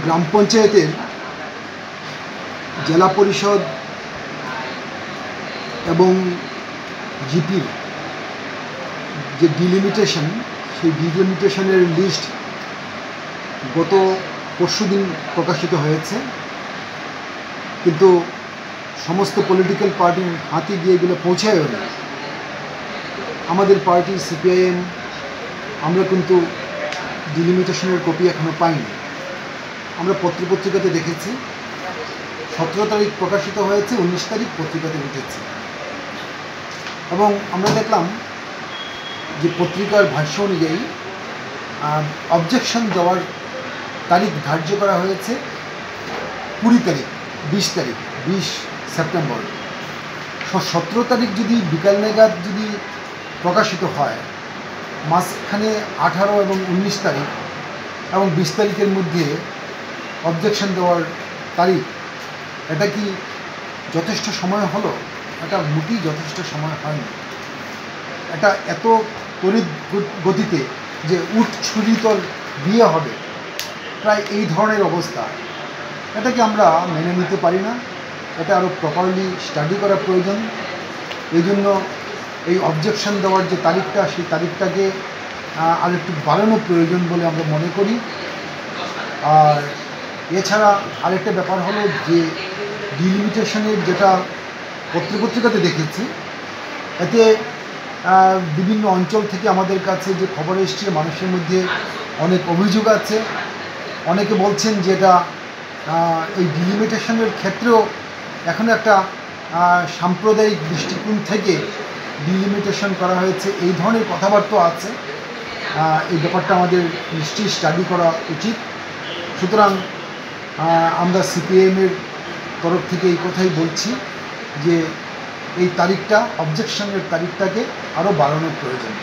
গ্রাম পঞ্চায়েতের জেলা পরিষদ এবং জিপির যে ডিলিমিটেশন, সেই ডিলিমিটেশনের লিস্ট গত পরশুদিন প্রকাশিত হয়েছে, কিন্তু সমস্ত পলিটিক্যাল পার্টির হাতে গিয়ে এগুলো পৌঁছায়ও না। আমাদের পার্টি সিপিআইএম আমরা কিন্তু ডিলিমিটেশনের কপি এখনও পাইনি। আমরা পত্রপত্রিকাতে দেখেছি 17 তারিখ প্রকাশিত হয়েছে, 19 তারিখ পত্রিকাতে উঠেছে, এবং আমরা দেখলাম যে পত্রিকার ভাষ্য অনুযায়ী অবজেকশন দেওয়ার তারিখ ধার্য করা হয়েছে 20 তারিখ, 20 তারিখ, 20 সেপ্টেম্বর। 17 তারিখ যদি বিকাল নাগাদ যদি প্রকাশিত হয়, মাঝখানে 18 এবং 19 তারিখ এবং 20 তারিখের মধ্যে অবজেকশন দেওয়ার তারিখ, এটা কি যথেষ্ট সময় হলো? এটা মোটেই যথেষ্ট সময় হয়নি। এটা এত তড়িৎ গতিতে যে উঠ ছুরিতর বিয়ে হবে, প্রায় এই ধরনের অবস্থা, এটাকে আমরা মেনে নিতে পারি না। এটা আরও প্রপারলি স্টাডি করা প্রয়োজন। এই জন্য এই অবজেকশন দেওয়ার যে তারিখটা, সেই তারিখটাকে আর একটু বাড়ানো প্রয়োজন বলে আমরা মনে করি। আর এছাড়া আরেকটা ব্যাপার হলো যে ডিলিমিটেশনের যেটা পত্রপত্রিকাতে দেখেছি, এতে বিভিন্ন অঞ্চল থেকে আমাদের কাছে যে খবর এসছে, মানুষের মধ্যে অনেক অভিযোগ আছে। অনেকে বলছেন যে এটা এই ডিলিমিটেশনের ক্ষেত্রেও এখন একটা সাম্প্রদায়িক দৃষ্টিকোণ থেকে ডিলিমিটেশন করা হয়েছে, এই ধরনের কথাবার্তা আছে। এই ব্যাপারটা আমাদের নিশ্চয়ই স্টাডি করা উচিত। সুতরাং আমরা সিপিএমের তরফ থেকে এই কথাই বলছি যে এই তারিখটা, অবজেকশনের তারিখটাকে আরও বাড়ানোর প্রয়োজন।